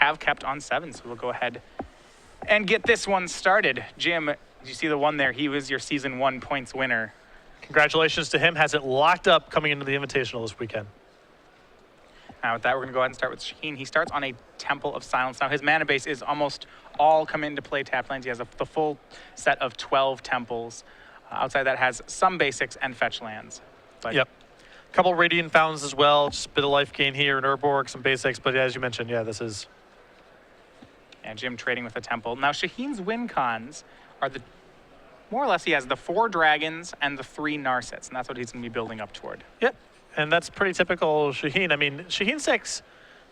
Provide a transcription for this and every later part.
have kept on 7, so we'll go ahead and get this one started. Jim, did you see the one there? He was your Season 1 points winner. Congratulations to him. Has it locked up coming into the Invitational this weekend. Now with that, we're going to go ahead and start with Shaheen. He starts on a Temple of Silence. Now his mana base is almost all come into play tapped lands. He has the full set of 12 temples. Outside that has some basics and fetch lands. But yep. A couple Radiant Fountains as well. Just a bit of life gain here in Urborg, some basics. But as you mentioned, yeah, this is... And Jim trading with the temple. Now Shaheen's win cons are more or less he has the 4 dragons and the 3 Narsets, and that's what he's going to be building up toward. Yep, and that's pretty typical Shaheen. I mean, Shaheen 6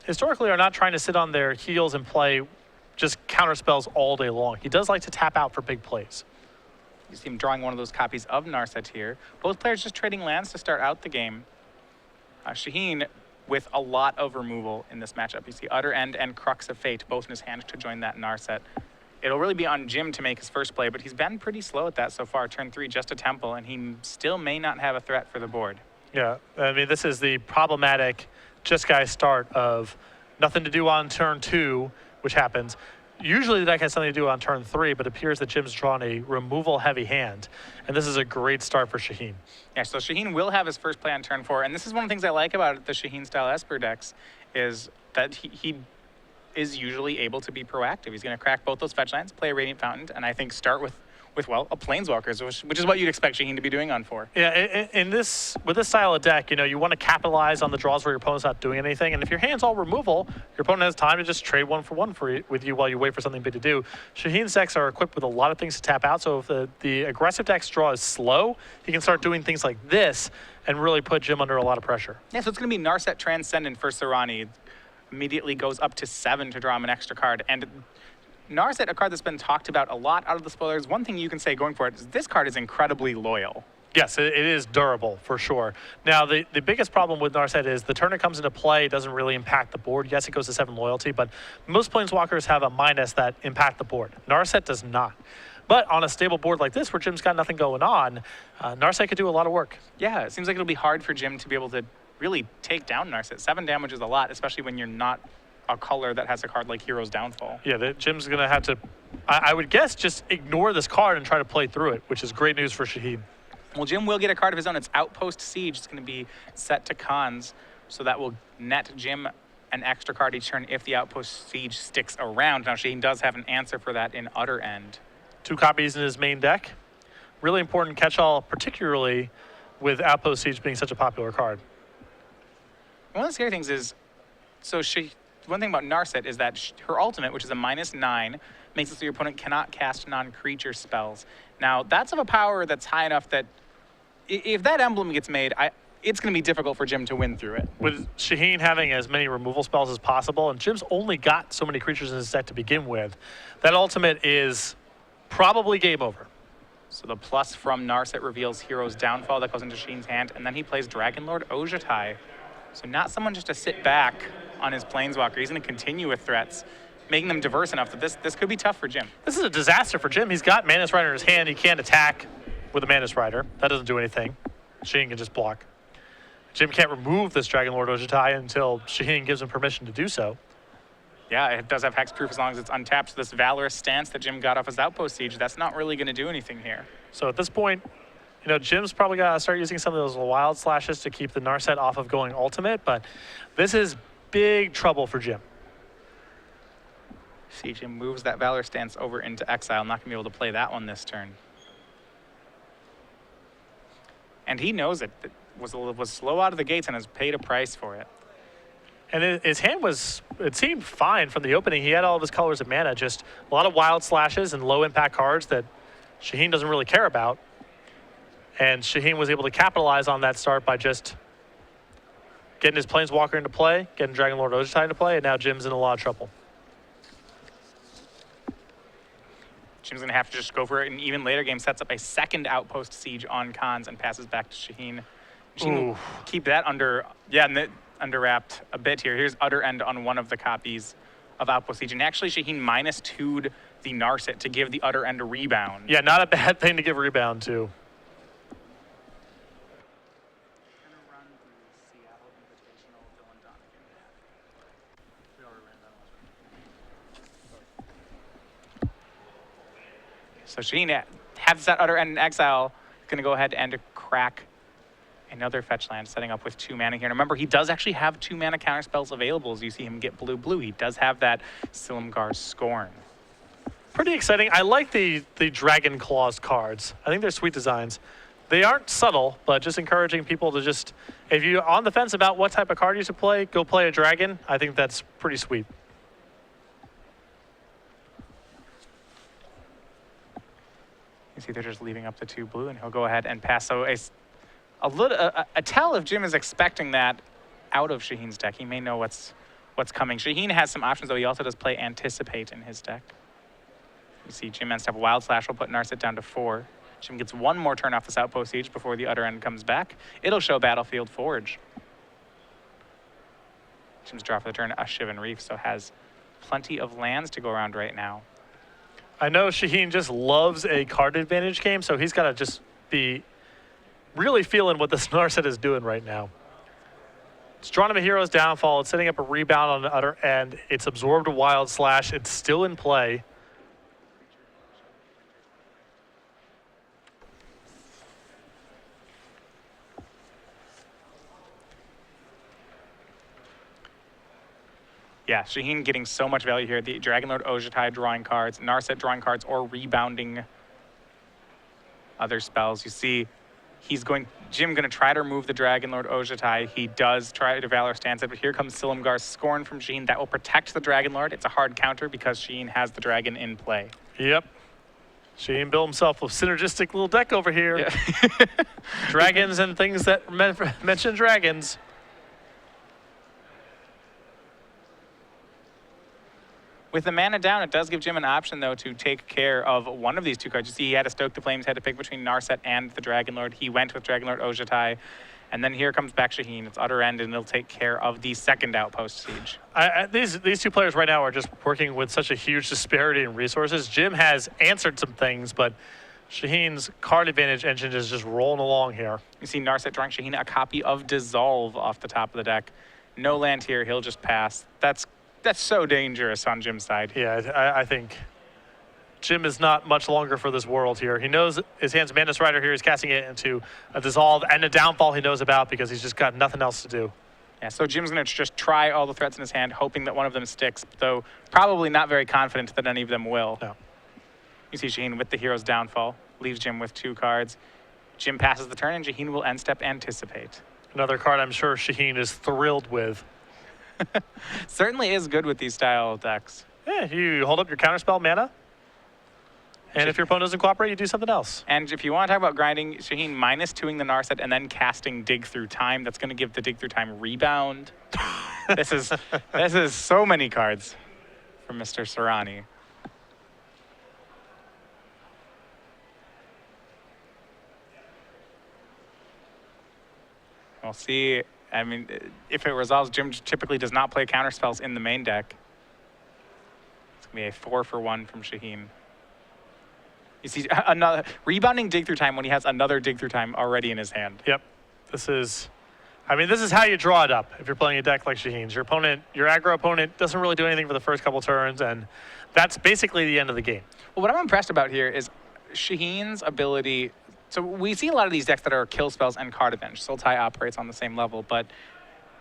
historically are not trying to sit on their heels and play just counter spells all day long. He does like to tap out for big plays. You see him drawing one of those copies of Narset here. Both players just trading lands to start out the game. Shaheen with a lot of removal in this matchup. You see Utter End and Crux of Fate both in his hand to join that Narset. It'll really be on Jim to make his first play, but he's been pretty slow at that so far. Turn 3, just a temple, and he still may not have a threat for the board. Yeah, I mean, this is the problematic just guy start of nothing to do on turn 2, which happens. Usually the deck has something to do on turn 3, but it appears that Jim's drawn a removal-heavy hand, and this is a great start for Shaheen. Yeah, so Shaheen will have his first play on turn 4, and this is one of the things I like about the Shaheen-style Esper decks, is that he is usually able to be proactive. He's going to crack both those fetch lands, play a Radiant Fountain, and I think start with well, a Planeswalkers, which is what you'd expect Shaheen to be doing on 4. Yeah, with this style of deck, you know, you want to capitalize on the draws where your opponent's not doing anything, and if your hand's all removal, your opponent has time to just trade 1 for 1 with you while you wait for something big to do. Shaheen's decks are equipped with a lot of things to tap out, so if the aggressive deck's draw is slow, he can start doing things like this and really put Jim under a lot of pressure. Yeah, so it's going to be Narset Transcendent for Soorani. Immediately goes up to 7 to draw him an extra card, and Narset, a card that's been talked about a lot out of the spoilers. One thing you can say going for it is this card is incredibly loyal. Yes, it is durable for sure. Now, the biggest problem with Narset is the turn it comes into play, it doesn't really impact the board. Yes, it goes to 7 loyalty, but most Planeswalkers have a minus that impact the board. Narset does not. But on a stable board like this, where Jim's got nothing going on, Narset could do a lot of work. Yeah, it seems like it'll be hard for Jim to be able to really take down Narset. 7 damage is a lot, especially when you're not a color that has a card like Hero's Downfall. Yeah, Jim's going to have to, I would guess, just ignore this card and try to play through it, which is great news for Shaheen. Well, Jim will get a card of his own. It's Outpost Siege. It's going to be set to cons, so that will net Jim an extra card each turn if the Outpost Siege sticks around. Now, Shaheen does have an answer for that in Utter End. 2 copies in his main deck. Really important catch-all, particularly with Outpost Siege being such a popular card. One of the scary things is, so one thing about Narset is that her ultimate, which is a -9, makes it so your opponent cannot cast non-creature spells. Now, that's of a power that's high enough that if that emblem gets made, it's going to be difficult for Jim to win through it. With Shaheen having as many removal spells as possible, and Jim's only got so many creatures in his deck to begin with, that ultimate is probably game over. So the plus from Narset reveals Hero's Downfall that goes into Shaheen's hand, and then he plays Dragonlord Ojutai. So not someone just to sit back on his Planeswalker. He's going to continue with threats, making them diverse enough that this could be tough for Jim. This is a disaster for Jim. He's got Manus Rider in his hand. He can't attack with a Manus Rider. That doesn't do anything. Shaheen can just block. Jim can't remove this Dragonlord Ojutai until Shaheen gives him permission to do so. Yeah, it does have hexproof as long as it's untapped. So this Valorous Stance that Jim got off his Outpost Siege, that's not really going to do anything here. So at this point, you know, Jim's probably got to start using some of those wild slashes to keep the Narset off of going ultimate, but this is big trouble for Jim. See, Jim moves that Valor Stance over into exile. Not going to be able to play that one this turn. And he knows it. It was slow out of the gates and has paid a price for it. And his hand it seemed fine from the opening. He had all of his colors of mana, just a lot of wild slashes and low impact cards that Shaheen doesn't really care about. And Shaheen was able to capitalize on that start by just getting his Planeswalker into play, getting Dragonlord Ojutai into play, and now Jim's in a lot of trouble. Jim's going to have to just go for it, and even later game sets up a second Outpost Siege on cons and passes back to Shaheen. Shaheen will keep that under wrapped a bit here. Here's Utter End on one of the copies of Outpost Siege, and actually Shaheen -2'd the Narset to give the Utter End a rebound. Yeah, not a bad thing to give a rebound to. So Shaheen has that Utter End in exile. Going to go ahead and crack another fetch land, setting up with 2 mana here. And remember, he does actually have 2 mana counter spells available as you see him get blue. He does have that Silumgar's Scorn. Pretty exciting. I like the Dragon Claws cards. I think they're sweet designs. They aren't subtle, but just encouraging people to just, if you're on the fence about what type of card you should play, go play a dragon. I think that's pretty sweet. You see they're just leaving up the 2 blue, and he'll go ahead and pass. So a tell if Jim is expecting that out of Shaheen's deck. He may know what's coming. Shaheen has some options, though. He also does play Anticipate in his deck. You see Jim ends up Wild Slash will put Narset down to 4. Jim gets 1 more turn off this Outpost Siege before the Utter End comes back. It'll show Battlefield Forge. Jim's draw for the turn, Shivan Reef, so has plenty of lands to go around right now. I know Shaheen just loves a card advantage game, so he's got to just be really feeling what this Narset is doing right now. It's drawn him a Hero's Downfall. It's setting up a rebound on the Utter End. It's absorbed a Wild Slash. It's still in play. Yeah, Shaheen getting so much value here. The Dragonlord Ojtai drawing cards, Narset drawing cards, or rebounding other spells. You see, Jim going to try to remove the Dragonlord Ojtai. He does try to Valor Stance it, but here comes Silumgar's Scorn from Shaheen. That will protect the Dragonlord. It's a hard counter because Shaheen has the dragon in play. Yep. Shaheen built himself a synergistic little deck over here. Yeah. Dragons and things that mention dragons. With the mana down, it does give Jim an option, though, to take care of one of these 2 cards. You see, he had to Stoke the Flames, had to pick between Narset and the Dragonlord. He went with Dragonlord Ojtai. And then here comes back Shaheen. It's Utter End, and it'll take care of the 2nd Outpost Siege. These 2 players right now are just working with such a huge disparity in resources. Jim has answered some things, but Shaheen's card advantage engine is just rolling along here. You see Narset drawing Shaheen a copy of Dissolve off the top of the deck. No land here. He'll just pass. That's so dangerous on Jim's side. Yeah, I think Jim is not much longer for this world here. He knows his hand's Madness Rider here. He's casting it into a Dissolve and a Downfall he knows about because he's just got nothing else to do. Yeah, so Jim's going to just try all the threats in his hand, hoping that one of them sticks, though probably not very confident that any of them will. No. You see Shaheen with the Hero's Downfall, leaves Jim with 2 cards. Jim passes the turn, and Shaheen will end step Anticipate. Another card I'm sure Shaheen is thrilled with. Certainly is good with these style decks. Yeah, you hold up your counterspell mana, and if your opponent doesn't cooperate, you do something else. And if you want to talk about grinding, Shaheen -2ing the Narset and then casting Dig Through Time. That's going to give the Dig Through Time rebound. This is so many cards from Mr. Soorani. We'll see. I mean, if it resolves, Jim typically does not play counterspells in the main deck. It's going to be a 4-for-1 from Shaheen. You see, another rebounding Dig Through Time when he has another Dig Through Time already in his hand. Yep. This is how you draw it up if you're playing a deck like Shaheen's. Your aggro opponent doesn't really do anything for the first couple turns, and that's basically the end of the game. Well, what I'm impressed about here is Shaheen's ability. So we see a lot of these decks that are kill spells and card advantage. Sultai operates on the same level, but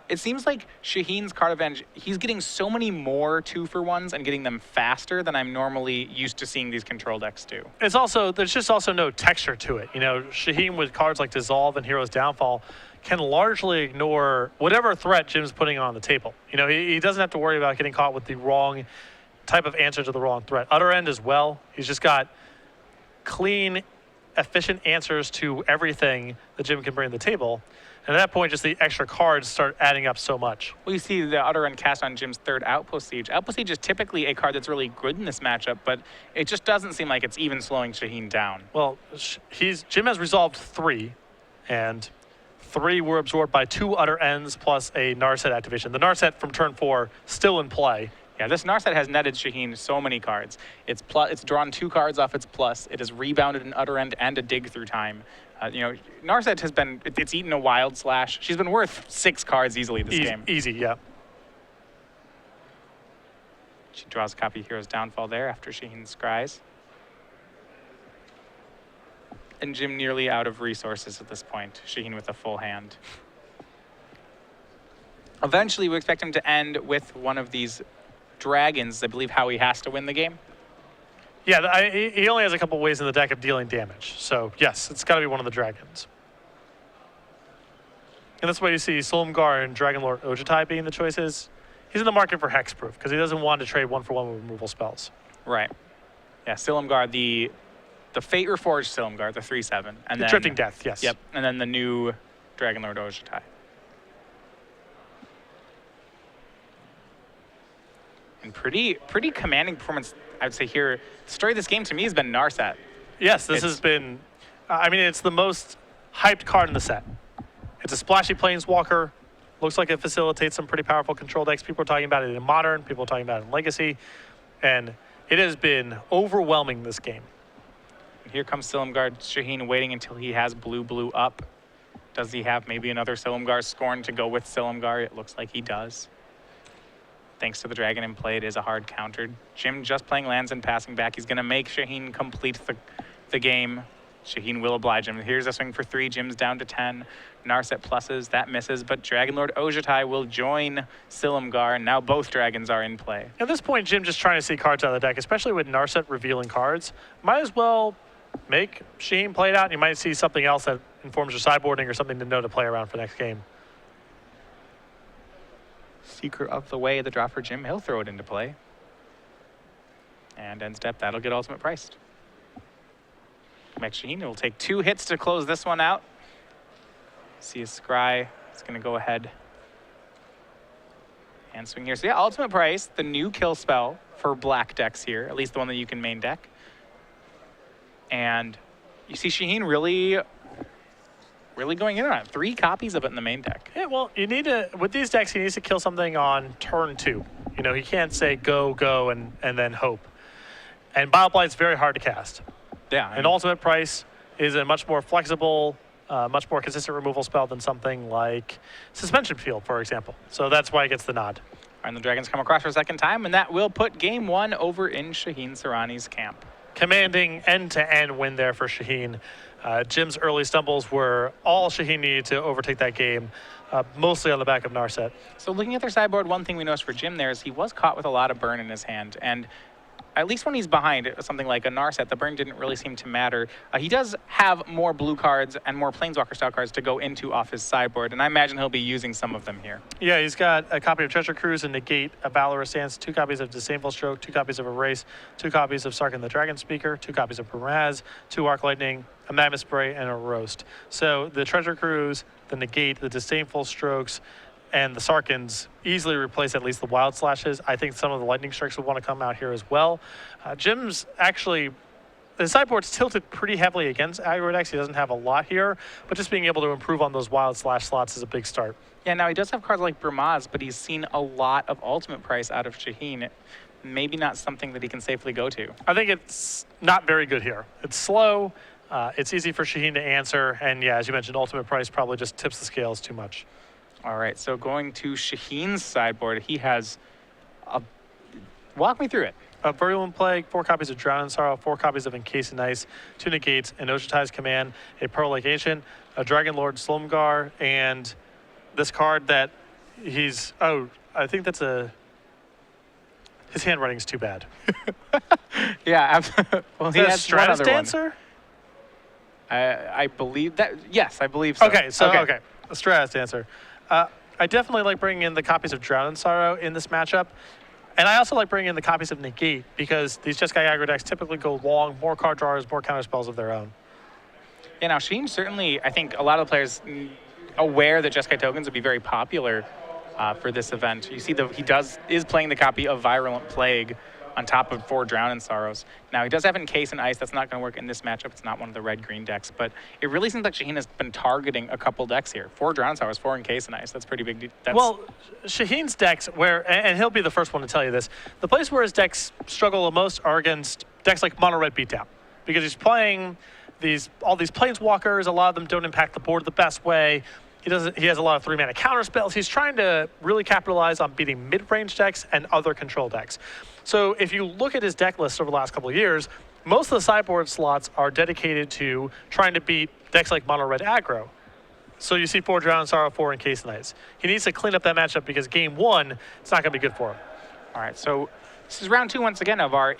it seems like Shaheen's card advantage, he's getting so many more 2-for-1s and getting them faster than I'm normally used to seeing these control decks do. There's just also no texture to it. You know, Shaheen with cards like Dissolve and Hero's Downfall can largely ignore whatever threat Jim's putting on the table. You know, he doesn't have to worry about getting caught with the wrong type of answer to the wrong threat. Utter End as well. He's just got clean, efficient answers to everything that Jim can bring to the table. And at that point, just the extra cards start adding up so much. Well, you see the Utter End cast on Jim's 3rd Outpost Siege. Outpost Siege is typically a card that's really good in this matchup, but it just doesn't seem like it's even slowing Shaheen down. Well, Jim has resolved 3, and 3 were absorbed by 2 Utter Ends plus a Narset activation. The Narset from turn 4 still in play. Yeah, this Narset has netted Shaheen so many cards. It's drawn 2 cards off its plus. It has rebounded an Utter End and a Dig Through Time. You know, Narset has been, it's eaten a Wild Slash. She's been worth 6 cards easily this game. Easy, yeah. She draws a copy of Hero's Downfall there after Shaheen scries. And Jim nearly out of resources at this point. Shaheen with a full hand. Eventually, we expect him to end with one of these dragons. I believe how he has to win the game. Yeah, he only has a couple ways in the deck of dealing damage. So, yes, it's got to be one of the dragons. And that's why you see Solmgar and Dragon Lord Ojutai being the choices. He's in the market for hexproof because he doesn't want to trade 1-for-1 removal spells. Right. Yeah, Silumgar, the Fate Reforged Silumgar, the 3/7. And then Drifting Death, yes. Yep, and then the new Dragon Lord Ojutai. And pretty commanding performance, I would say here. The story of this game to me has been Narset. Yes, this has been, I mean, it's the most hyped card in the set. It's a splashy Planeswalker. Looks like it facilitates some pretty powerful control decks. People are talking about it in Modern. People are talking about it in Legacy. And it has been overwhelming this game. And here comes Silumgar. Shaheen waiting until he has blue up. Does he have maybe another Silumgar Scorn to go with Silumgar? It looks like he does. Thanks to the dragon in play, it is a hard counter. Jim just playing lands and passing back. He's going to make Shaheen complete the game. Shaheen will oblige him. Here's a swing for 3. Jim's down to 10. Narset pluses. That misses, but Dragon Lord Ojutai will join Silumgar, and now both dragons are in play. At this point, Jim just trying to see cards out of the deck, especially with Narset revealing cards. Might as well make Shaheen play it out, and you might see something else that informs your sideboarding or something to know to play around for next game. Seeker of the Way, the draw for Jim. He'll throw it into play. And end step, that'll get ultimate priced. Max Shaheen will take 2 hits to close this one out. See a Scry. It's going to go ahead and swing here. So yeah, ultimate price, the new kill spell for black decks here, at least the one that you can main deck. And you see Shaheen really going in on it. 3 copies of it in the main deck. Yeah, well, you need to, with these decks, he needs to kill something on turn 2. You know, he can't say go, and then hope. And Bioblight's very hard to cast. Yeah. An ultimate price is a much more flexible, much more consistent removal spell than something like Suspension Field, for example. So that's why it gets the nod. And the dragons come across for a second time, and that will put game 1 over in Shaheen Soorani's camp. Commanding end-to-end win there for Shaheen. Jim's early stumbles were all Shaheen needed to overtake that game, mostly on the back of Narset. So looking at their sideboard, one thing we noticed for Jim there is he was caught with a lot of burn in his hand, and at least when he's behind something like a Narset, the burn didn't really seem to matter. He does have more blue cards and more Planeswalker-style cards to go into off his sideboard, and I imagine he'll be using some of them here. Yeah, he's got a copy of Treasure Cruise and Negate, a Valorous Stance, 2 copies of Disdainful Stroke, 2 copies of Erase, 2 copies of Sarkhan the Dragon Speaker, 2 copies of Peraz, 2 Arc Lightning, a Mammoth Spray, and a Roast. So the Treasure Cruise, the Negate, the Disdainful Strokes, and the Sarkhans easily replace at least the Wild Slashes. I think some of the Lightning Strikes will want to come out here as well. Jim's actually, the sideboard's tilted pretty heavily against aggro decks. He doesn't have a lot here, but just being able to improve on those Wild Slash slots is a big start. Yeah, now he does have cards like Bramaz, but he's seen a lot of ultimate price out of Shaheen. Maybe not something that he can safely go to. I think it's not very good here. It's slow, it's easy for Shaheen to answer, and yeah, as you mentioned, ultimate price probably just tips the scales too much. All right, so going to Shaheen's sideboard, he has walk me through it. A Virulent Plague, 4 copies of Drown in Sorrow, 4 copies of Encase in Ice, 2 Negates, an Ojutai's Command, a Pearl Lake Ancient, a Dragon Lord Slumgar, and this card that he's, I think that's his handwriting's too bad. Yeah, well, he has Stratus Dancer? I believe that, yes, I believe so. Okay, okay. A Stratus Dancer. I definitely like bringing in the copies of Drown in Sorrow in this matchup. And I also like bringing in the copies of Negate because these Jeskai aggro decks typically go long, more card drawers, more counter spells of their own. Yeah, now Shaheen certainly, I think a lot of the players aware that Jeskai tokens would be very popular for this event. You see he is playing the copy of Virulent Plague on top of 4 Drown in Sorrows. Now, he does have Encase in Ice. That's not going to work in this matchup. It's not one of the red-green decks, but it really seems like Shaheen has been targeting a couple decks here. 4 Drown in Sorrows, 4 Encase in Ice. That's pretty big. Well, Shaheen's decks, and he'll be the first one to tell you this, the place where his decks struggle the most are against decks like Mono Red Beatdown, because he's playing all these Planeswalkers. A lot of them don't impact the board the best way. He has a lot of 3-mana counter spells. He's trying to really capitalize on beating mid-range decks and other control decks. So if you look at his deck list over the last couple of years, most of the sideboard slots are dedicated to trying to beat decks like Mono Red aggro. So you see 4 Drown Sorrow, 4 Encased Knights. He needs to clean up that matchup because game 1, it's not going to be good for him. All right, so this is round 2 once again of our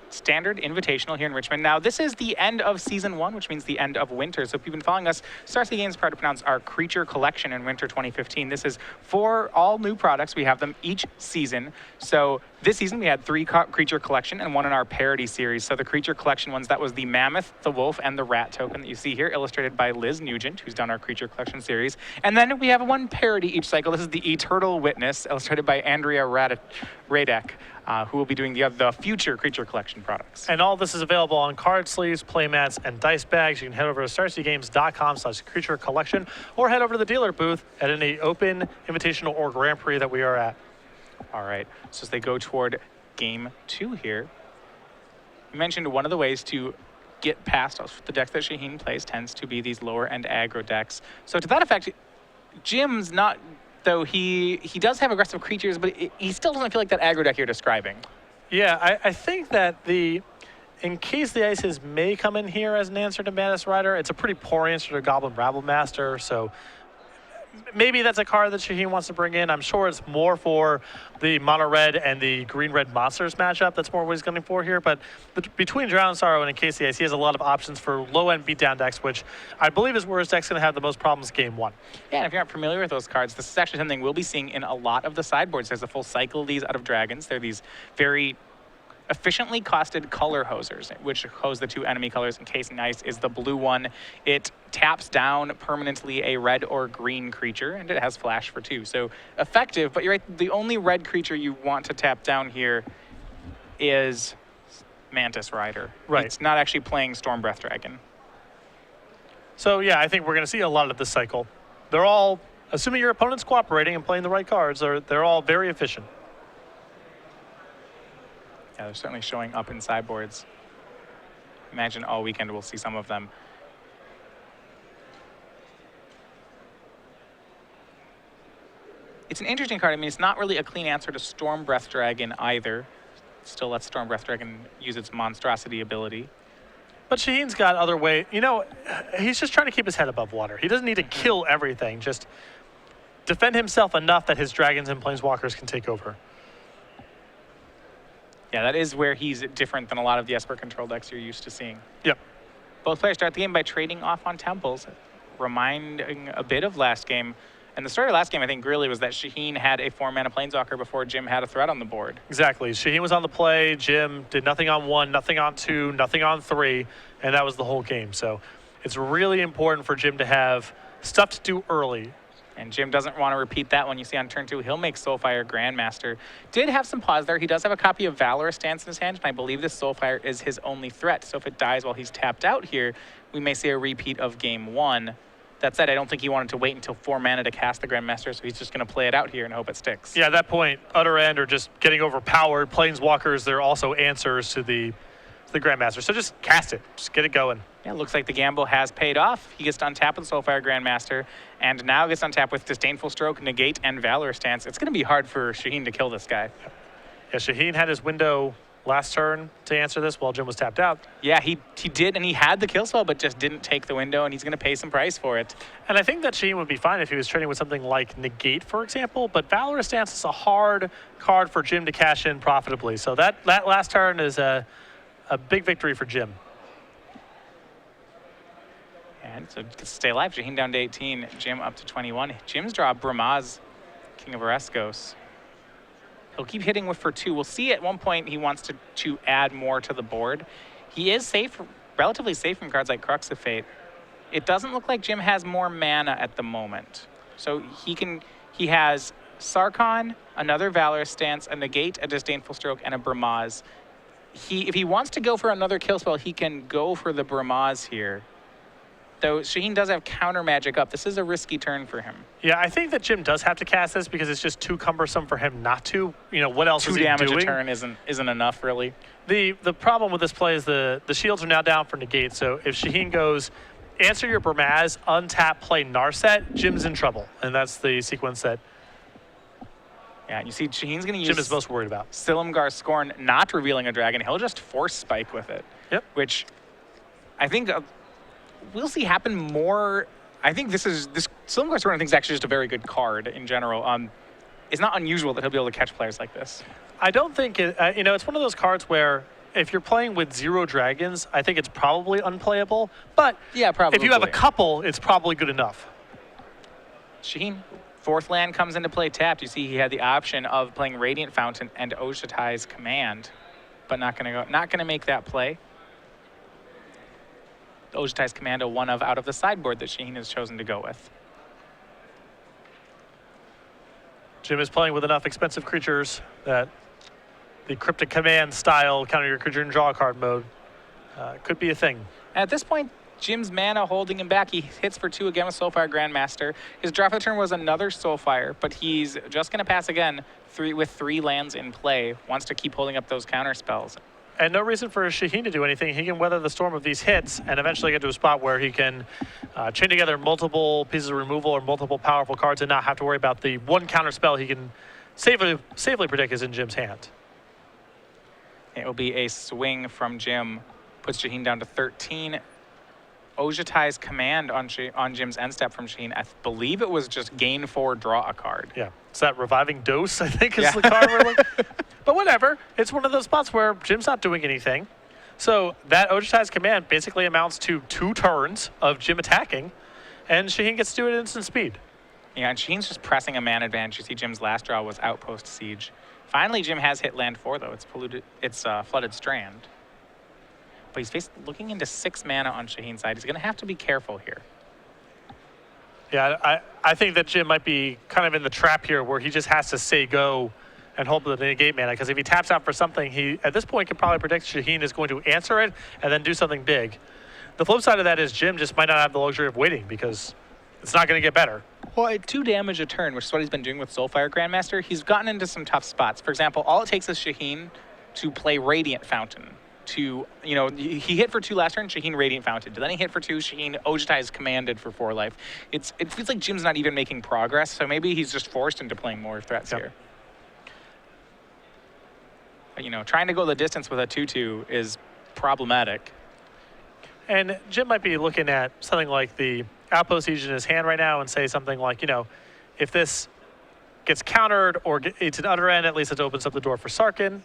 standard invitational here in Richmond. Now, this is the end of season 1, which means the end of winter. So if you've been following us, Stars the Games proud to pronounce our Creature Collection in winter 2015. This is for all new products. We have them each season. So this season, we had 3 Creature Collection and 1 in our parody series. So the Creature Collection ones, that was the Mammoth, the Wolf, and the Rat token that you see here, illustrated by Liz Nugent, who's done our Creature Collection series. And then we have 1 parody each cycle. This is the Eternal Witness, illustrated by Andrea Radek. Who will be doing the future Creature Collection products. And all this is available on card sleeves, playmats, and dice bags. You can head over to StarCityGames.com/Creature Collection or head over to the dealer booth at any open, invitational, or Grand Prix that we are at. All right, so as they go toward game 2 here, you mentioned one of the ways to get past the decks that Shaheen plays tends to be these lower end aggro decks. So to that effect, Jim's not... Though he does have aggressive creatures, but he still doesn't feel like that aggro deck you're describing. Yeah, I think that in case the Ices may come in here as an answer to Madness Rider, it's a pretty poor answer to Goblin Rabble Master, so maybe that's a card that Shaheen wants to bring in. I'm sure it's more for the mono red and the green red monsters matchup. That's more what he's going for here. But between Drown Sorrow and Encased Knights, he has a lot of options for low end beatdown decks, which I believe is where his deck's going to have the most problems game 1. Yeah, and if you're not familiar with those cards, this is actually something we'll be seeing in a lot of the sideboards. There's a full cycle of these out of Dragons. They're these very efficiently costed color hosers, which hose the 2 enemy colors. Encased Knights is the blue one. It taps down permanently a red or green creature, and it has flash for 2. So effective, but you're right, the only red creature you want to tap down here is Mantis Rider. Right. It's not actually playing Stormbreath Dragon. So yeah, I think we're going to see a lot of this cycle. They're all, assuming your opponent's cooperating and playing the right cards, they're all very efficient. Yeah, they're certainly showing up in sideboards. Imagine all weekend we'll see some of them. It's an interesting card. I mean, it's not really a clean answer to Stormbreath Dragon either. Still lets Stormbreath Dragon use its monstrosity ability. But Shaheen's got other way. You know, he's just trying to keep his head above water. He doesn't need to kill everything. Just defend himself enough that his dragons and planeswalkers can take over. Yeah, that is where he's different than a lot of the Esper control decks you're used to seeing. Yep. Both players start the game by trading off on temples, reminding a bit of last game. And the story of last game, I think, really was that Shaheen had a 4-mana planeswalker before Jim had a threat on the board. Exactly. Shaheen was on the play. Jim did nothing on 1, nothing on 2, nothing on 3, and that was the whole game. So it's really important for Jim to have stuff to do early. And Jim doesn't want to repeat that one. You see on turn 2, he'll make Soulfire Grandmaster. Did have some pause there. He does have a copy of Valorous Stance in his hand, and I believe this Soulfire is his only threat. So if it dies while he's tapped out here, we may see a repeat of game 1. That said, I don't think he wanted to wait until 4 mana to cast the Grandmaster, so he's just going to play it out here and hope it sticks. Yeah, at that point, Utter End or just getting overpowered. Planeswalkers, they're also answers to the Grandmaster. So just cast it. Just get it going. Yeah, looks like the gamble has paid off. He gets to untap with Soulfire Grandmaster, and now gets to untap with Disdainful Stroke, Negate, and Valorous Stance. It's going to be hard for Shaheen to kill this guy. Yeah, Shaheen had his window last turn to answer this while Jim was tapped out. Yeah, he did, and he had the kill spell, but just didn't take the window, and he's going to pay some price for it. And I think that Shaheen would be fine if he was trading with something like Negate, for example, but Valorous Stance is a hard card for Jim to cash in profitably. So that last turn is a big victory for Jim. And so to stay alive, Shaheen down to 18, Jim up to 21. Jim's draw Bramaz, King of Oreskos. He'll keep hitting with for 2. We'll see at one point he wants to add more to the board. He is safe, relatively safe from cards like Crux of Fate. It doesn't look like Jim has more mana at the moment. So he has Sarkhan, another Valorous Stance, a Negate, a Disdainful Stroke, and a Bramaz. If he wants to go for another kill spell, he can go for the Bramaz here. Though Shaheen does have counter magic up. This is a risky turn for him. Yeah, I think that Jim does have to cast this because it's just too cumbersome for him not to. You know, what else is he doing? 2 damage a turn isn't enough, really. The problem with this play is the shields are now down for Negate. So if Shaheen goes, answer your Bramaz, untap, play Narset, Jim's in trouble. And that's the sequence that Yeah, and you see Shaheen's going to use Jim is most worried about. Silumgar's Scorn not revealing a dragon. He'll just force spike with it. Yep. Which I think we'll see happen more. I think this Silumgar's Scorn I think is actually just a very good card in general. It's not unusual that he'll be able to catch players like this. I don't think it, it's one of those cards where if you're playing with 0 dragons, I think it's probably unplayable. But yeah, probably. If you have a couple, it's probably good enough. Shaheen, 4th land comes into play tapped. You see he had the option of playing Radiant Fountain and Ojutai's Command, but not gonna make that play. Ojutai's Command, a one of out of the sideboard that Shaheen has chosen to go with. Jim is playing with enough expensive creatures that the Cryptic Command style counter your creature and draw a card mode could be a thing. At this point, Jim's mana holding him back. He hits for 2 again with Soulfire Grandmaster. His draw for the turn was another Soulfire, but he's just going to pass again with 3 lands in play. Wants to keep holding up those counter spells. And no reason for Shaheen to do anything. He can weather the storm of these hits and eventually get to a spot where he can chain together multiple pieces of removal or multiple powerful cards and not have to worry about the one counter spell he can safely predict is in Jim's hand. It will be a swing from Jim. Puts Shaheen down to 13. Ojutai's Command on Jim's end step from Shaheen. I believe it was just gain 4, draw a card. Yeah, it's that Reviving Dose, I think, is the card we're looking. But whatever, it's one of those spots where Jim's not doing anything. So that Ojutai's Command basically amounts to 2 turns of Jim attacking, and Shaheen gets to do it at instant speed. Yeah, and Shaheen's just pressing a mana advantage. You see Jim's last draw was Outpost Siege. Finally, Jim has hit land 4, though. It's Flooded Strand. But he's looking into 6 mana on Shaheen's side. He's going to have to be careful here. Yeah, I think that Jim might be kind of in the trap here where he just has to say go and hold the negate mana, because if he taps out for something, he at this point can probably predict Shaheen is going to answer it and then do something big. The flip side of that is Jim just might not have the luxury of waiting because it's not going to get better. Well, at 2 damage a turn, which is what he's been doing with Soulfire Grandmaster, he's gotten into some tough spots. For example, all it takes is Shaheen to play Radiant Fountain. He hit for 2 last turn, Shaheen Radiant Fountain. Then he hit for 2, Shaheen Ojutai's Commanded for 4 life. It feels like Jim's not even making progress, so maybe he's just forced into playing more threats here. But, trying to go the distance with a 2/2 is problematic. And Jim might be looking at something like the Outpost Siege in his hand right now and say something like, if this gets countered or it's an utter end, at least it opens up the door for Sarkin.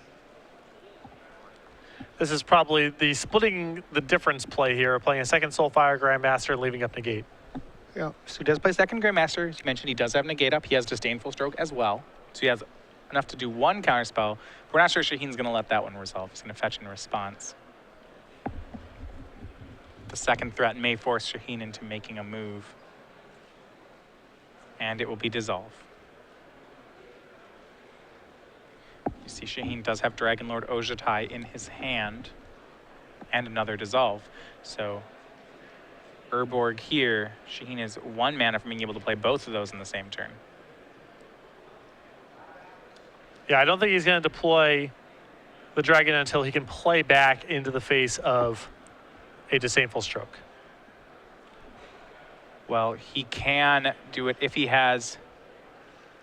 This is probably the splitting the difference play here, playing a second Soulfire Grandmaster, leaving up Negate. Yeah, so he does play second Grandmaster. As you mentioned, he does have Negate up. He has Disdainful Stroke as well. So he has enough to do 1 counterspell. We're not sure Shaheen's going to let that one resolve. He's going to fetch in response. The second threat may force Shaheen into making a move. And it will be Dissolve. You see Shaheen does have Dragon Lord Ojutai in his hand and another Dissolve. So Urborg here, Shaheen is 1 mana from being able to play both of those in the same turn. Yeah, I don't think he's going to deploy the Dragon until he can play back into the face of a Disdainful Stroke. Well, he can do it if he has...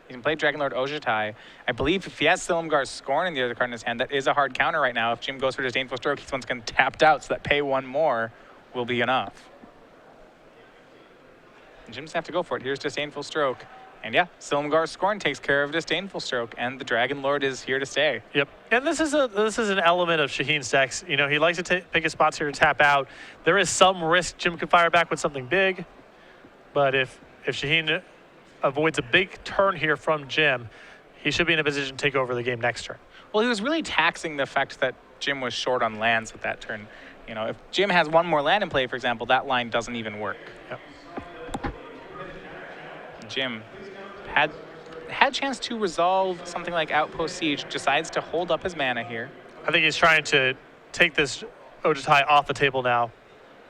He can play Dragon Lord Ojutai. I believe if he has Silumgar's Scorn in the other card in his hand, that is a hard counter right now. If Jim goes for Disdainful Stroke, he's once again tapped out, so that pay 1 more will be enough. And Jim's have to go for it. Here's Disdainful Stroke. And yeah, Silumgar's Scorn takes care of Disdainful Stroke, and the Dragon Lord is here to stay. Yep, and this is an element of Shaheen's decks. He likes to pick his spots here to tap out. There is some risk Jim could fire back with something big, but if Shaheen avoids a big turn here from Jim, he should be in a position to take over the game next turn. Well, he was really taxing the fact that Jim was short on lands with that turn. If Jim has 1 more land in play, for example, that line doesn't even work. Yep. Jim had a chance to resolve something like Outpost Siege, decides to hold up his mana here. I think he's trying to take this Ojutai off the table now.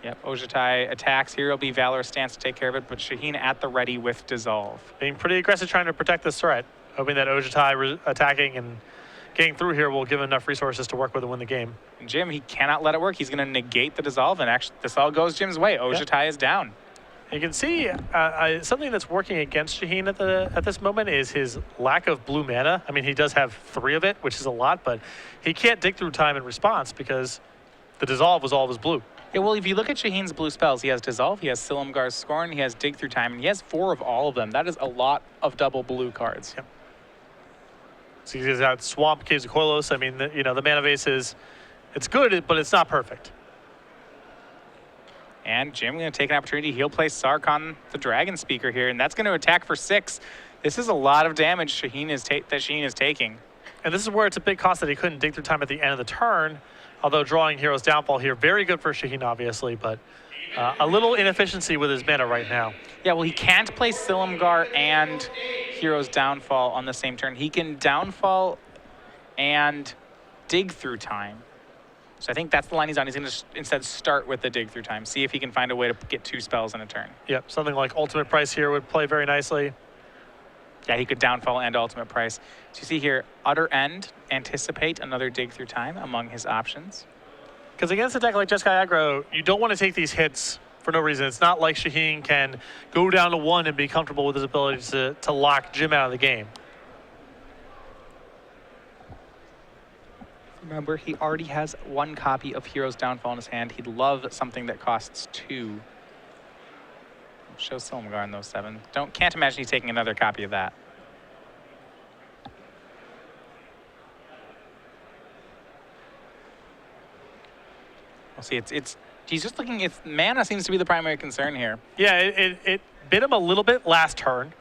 Yep, Ojutai attacks. Here will be Valorous Stance to take care of it, but Shaheen at the ready with Dissolve. Being pretty aggressive trying to protect this threat, hoping that Ojutai attacking and getting through here will give him enough resources to work with and win the game. And Jim, he cannot let it work. He's going to negate the Dissolve, and actually this all goes Jim's way. Ojutai is down. You can see something that's working against Shaheen at this moment is his lack of blue mana. I mean, he does have 3 of it, which is a lot, but he can't dig through time in response because the Dissolve was all of his blue. Yeah, well, if you look at Shaheen's blue spells, he has Dissolve, he has Silumgar's Scorn, he has Dig Through Time, and he has 4 of all of them. That is a lot of double blue cards. Yep. So he's got Swamp, Caves of Koilos. I mean, the mana base it's good, but it's not perfect. And Jim going to take an opportunity. He'll play Sarkhan, the Dragon Speaker here, and that's going to attack for 6. This is a lot of damage Shaheen is taking. And this is where it's a big cost that he couldn't dig through time at the end of the turn, although drawing Hero's Downfall here, very good for Shaheen, obviously, but a little inefficiency with his mana right now. Yeah, well, he can't play Silumgar and Hero's Downfall on the same turn. He can Downfall and Dig Through Time. So I think that's the line he's on. He's going to instead start with the Dig Through Time, see if he can find a way to get 2 spells in a turn. Yep, something like Ultimate Price here would play very nicely. Yeah, he could Downfall and Ultimate Price. So you see here, Utter End, Anticipate, another Dig Through Time among his options. Because against a deck like Jeskai Aggro, you don't want to take these hits for no reason. It's not like Shaheen can go down to 1 and be comfortable with his ability to lock Jim out of the game. Remember, he already has 1 copy of Hero's Downfall in his hand. He'd love something that costs 2. Show Silumgar in those 7. Can't imagine he's taking another copy of that. We'll see. He's just looking. Mana seems to be the primary concern here. Yeah, it bit him a little bit last turn,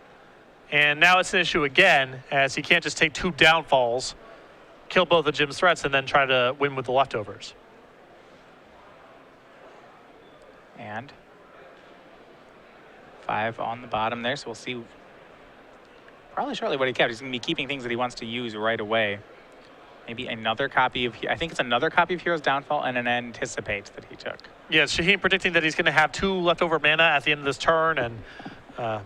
and now it's an issue again as he can't just take 2 downfalls, kill both of Jim's threats, and then try to win with the leftovers. And 5 on the bottom there, so we'll see probably shortly what he kept. He's going to be keeping things that he wants to use right away. Maybe another copy of, I think it's another copy of Hero's Downfall and an Anticipate that he took. Yeah, Shaheen predicting that he's going to have 2 leftover mana at the end of this turn, and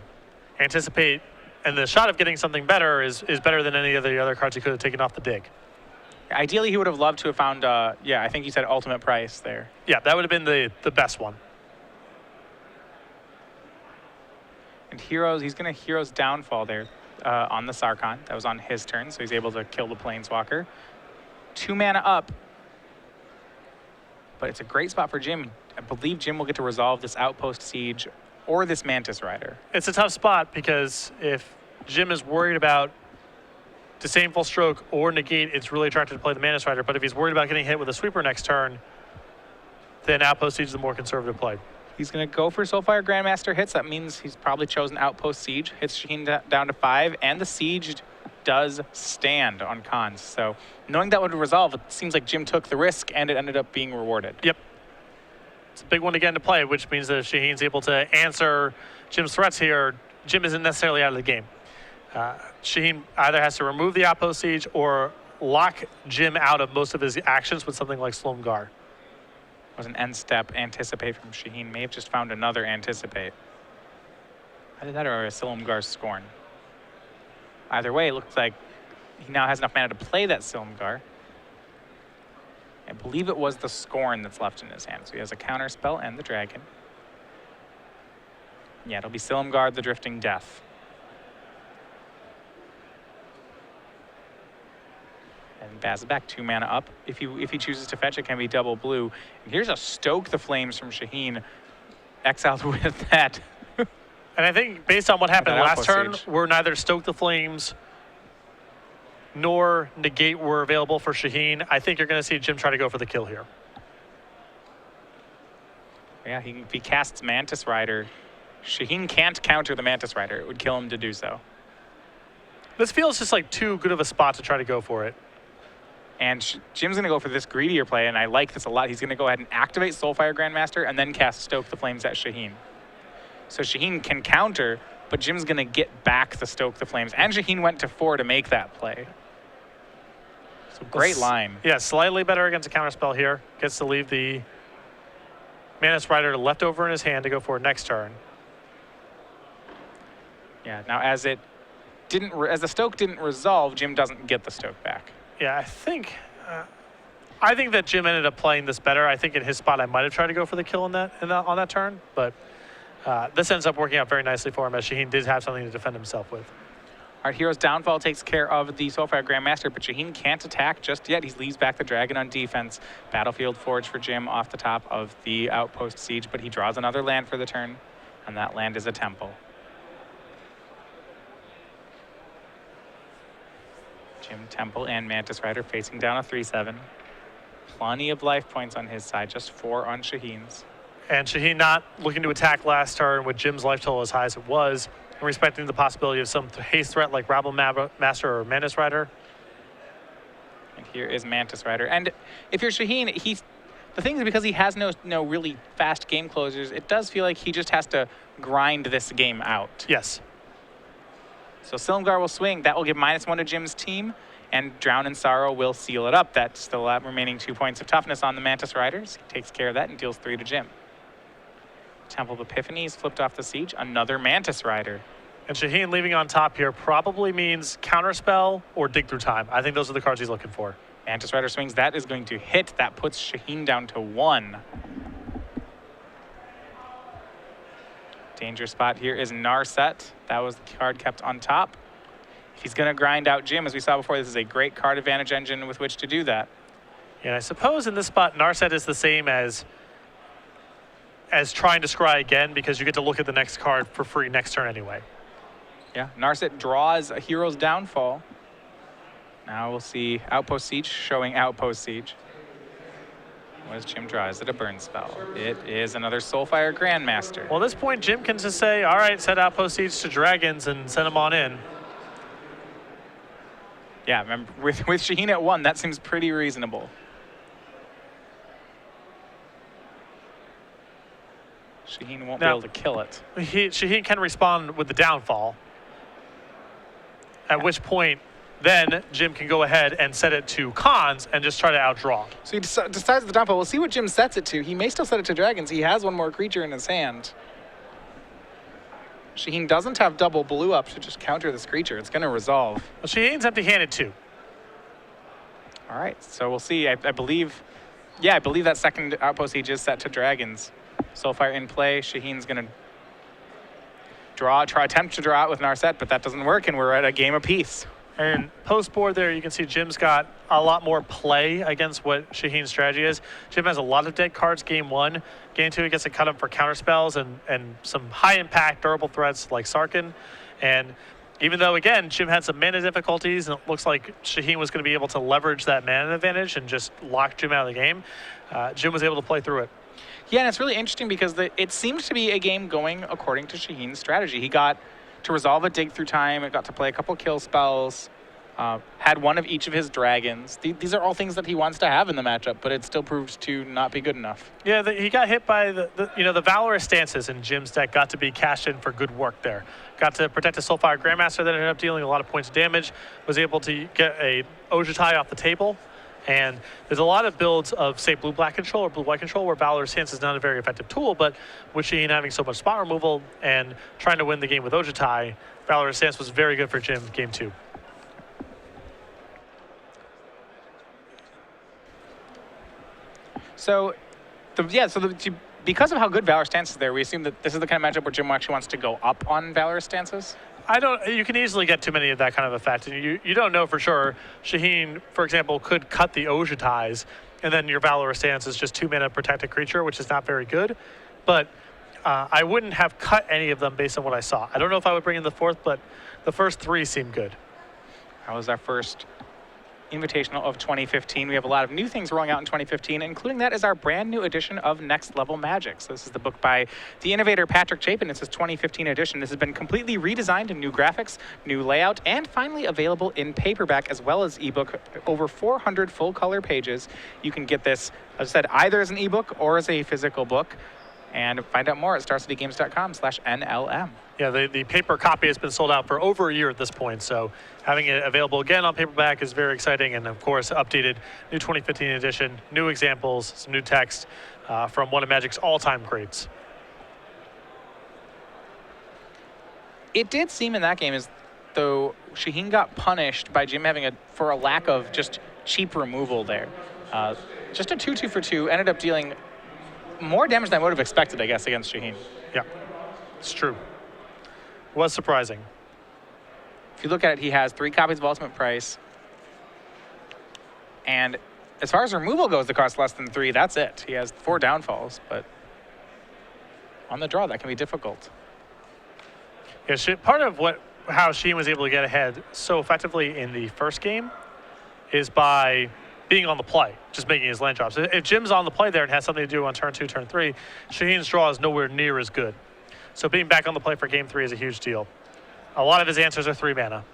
Anticipate, and the shot of getting something better is better than any of the other cards he could have taken off the dig. Ideally, he would have loved to have found, I think you said Ultimate Price there. Yeah, that would have been the best one. And he's going to Hero's Downfall there on the Sarkhan. That was on his turn, so he's able to kill the Planeswalker. 2 mana up. But it's a great spot for Jim. I believe Jim will get to resolve this Outpost Siege or this Mantis Rider. It's a tough spot because if Jim is worried about Disdainful Stroke or Negate, it's really attractive to play the Mantis Rider. But if he's worried about getting hit with a Sweeper next turn, then Outpost Siege is the more conservative play. He's going to go for Soulfire Grandmaster hits. That means he's probably chosen Outpost Siege. Hits Shaheen down to 5, and the Siege does stand on cons. So knowing that would resolve, it seems like Jim took the risk, and it ended up being rewarded. Yep. It's a big one again to play, which means that if Shaheen's able to answer Jim's threats here, Jim isn't necessarily out of the game. Shaheen either has to remove the Outpost Siege or lock Jim out of most of his actions with something like Silumgar. Was an end step Anticipate from Shaheen. May have just found another Anticipate. Either that or a Silumgar's Scorn. Either way, it looks like he now has enough mana to play that Silumgar. I believe it was the Scorn that's left in his hand. So he has a counter spell and the Dragon. Yeah, it'll be Silumgar, the Drifting Death. And Baz back 2 mana up. If he chooses to fetch, it can be double blue. And here's a Stoke the Flames from Shaheen, exiled with that. And I think based on what happened last turn, Siege, where neither Stoke the Flames nor Negate were available for Shaheen, I think you're going to see Jim try to go for the kill here. Yeah, if he casts Mantis Rider, Shaheen can't counter the Mantis Rider. It would kill him to do so. This feels just like too good of a spot to try to go for it. And Jim's going to go for this greedier play, and I like this a lot. He's going to go ahead and activate Soulfire Grandmaster and then cast Stoke the Flames at Shaheen. So Shaheen can counter, but Jim's going to get back the Stoke the Flames. And Shaheen went to 4 to make that play. So great line. Yeah, slightly better against a counterspell here. Gets to leave the Mantis Rider left over in his hand to go for next turn. Yeah, now as the Stoke didn't resolve, Jim doesn't get the Stoke back. Yeah, I think that Jim ended up playing this better. I think in his spot I might have tried to go for the kill on that turn, but this ends up working out very nicely for him, as Shaheen did have something to defend himself with. All right, Hero's Downfall takes care of the Soulfire Grandmaster, but Shaheen can't attack just yet. He leaves back the Dragon on defense. Battlefield Forge for Jim off the top of the Outpost Siege, but he draws another land for the turn, and that land is a temple. Jim, Temple, and Mantis Rider facing down a 3/7. Plenty of life points on his side, just 4 on Shaheen's. And Shaheen not looking to attack last turn with Jim's life total as high as it was, and respecting the possibility of some haste threat like Rabble Master or Mantis Rider. And here is Mantis Rider. And if you're Shaheen, the thing is, because he has no really fast game closers, it does feel like he just has to grind this game out. Yes. So Silumgar will swing. That will give -1 to Jim's team, and Drown in Sorrow will seal it up. That's still remaining 2 points of toughness on the Mantis Riders. He takes care of that and deals 3 to Jim. Temple of Epiphany is flipped off the Siege. Another Mantis Rider. And Shaheen leaving on top here probably means Counterspell or Dig Through Time. I think those are the cards he's looking for. Mantis Rider swings. That is going to hit. That puts Shaheen down to 1. Danger spot here is Narset. That was the card kept on top. If he's going to grind out Jim, as we saw before, this is a great card advantage engine with which to do that. And I suppose in this spot, Narset is the same as trying to scry again, because you get to look at the next card for free next turn anyway. Yeah, Narset draws a Hero's Downfall. Now we'll see Outpost Siege showing Outpost Siege. What does Jim draw? Is it a burn spell? It is another Soulfire Grandmaster. Well, at this point, Jim can just say, all right, set Outpost Siege to Dragons and send them on in. Yeah, remember, with Shaheen at 1, that seems pretty reasonable. Shaheen won't be able to kill it. Shaheen can respond with the Downfall, at which point then Jim can go ahead and set it to Cons and just try to outdraw. So he decides the Downfall. We'll see what Jim sets it to. He may still set it to Dragons. He has 1 more creature in his hand. Shaheen doesn't have double blue up to just counter this creature. It's going to resolve. Well, Shaheen's empty-handed too. All right, so we'll see. I believe that second Outpost Siege is set to Dragons. Soulfire in play. Shaheen's going to attempt to draw out with Narset, but that doesn't work, and we're at a game apiece. And post-board there, you can see Jim's got a lot more play against what Shaheen's strategy is. Jim has a lot of dead cards game 1. Game 2, he gets to cut them for counter spells and some high-impact durable threats like Sarkhan. And even though, again, Jim had some mana difficulties, and it looks like Shaheen was going to be able to leverage that mana advantage and just lock Jim out of the game, Jim was able to play through it. Yeah, and it's really interesting because it seemed to be a game going according to Shaheen's strategy. He got to resolve a Dig Through Time, it got to play a couple kill spells, had 1 of each of his dragons. These are all things that he wants to have in the matchup, but it still proved to not be good enough. Yeah, he got hit by the Valorous Stances in Jim's deck got to be cashed in for good work there. Got to protect a Soulfire Grandmaster that ended up dealing a lot of points of damage, was able to get a Ojutai off the table. And there's a lot of builds of, say, blue-black control or blue-white control where Valorous Stance is not a very effective tool, but with Shaheen having so much spot removal and trying to win the game with Ojutai, Valorous Stance was very good for Jim game 2. Because of how good Valorous Stance is there, we assume that this is the kind of matchup where Jim actually wants to go up on Valorous Stances? You can easily get too many of that kind of effect. And you don't know for sure. Shaheen, for example, could cut the Ojutais, and then your Valorous Stance is just 2 mana protected creature, which is not very good. But I wouldn't have cut any of them based on what I saw. I don't know if I would bring in the 4th, but the first 3 seem good. That was our first Invitational of 2015. We have a lot of new things rolling out in 2015, including that is our brand new edition of Next Level Magic. So this is the book by the innovator Patrick Chapin. It's his 2015 edition. This has been completely redesigned in new graphics, new layout, and finally available in paperback as well as ebook. Over 400 full color pages. You can get this, as I said, either as an ebook or as a physical book. And find out more at starcitygames.com/NLM. Yeah, the paper copy has been sold out for over a year at this point, so having it available again on paperback is very exciting, and of course, updated new 2015 edition, new examples, some new text from one of Magic's all-time greats. It did seem in that game as though Shaheen got punished by Jim for a lack of just cheap removal there. Just a 2/2 for 2, ended up dealing more damage than I would have expected, I guess, against Shaheen. Yeah. It's true. Was surprising. If you look at it, he has 3 copies of Ultimate Price. And as far as removal goes, the cost less than 3. That's it. He has 4 downfalls, but on the draw, that can be difficult. Yeah, part of how Shaheen was able to get ahead so effectively in the first game is by being on the play, just making his land drops. If Jim's on the play there and has something to do on turn 2, turn 3, Shaheen's draw is nowhere near as good. So being back on the play for game 3 is a huge deal. A lot of his answers are 3 mana,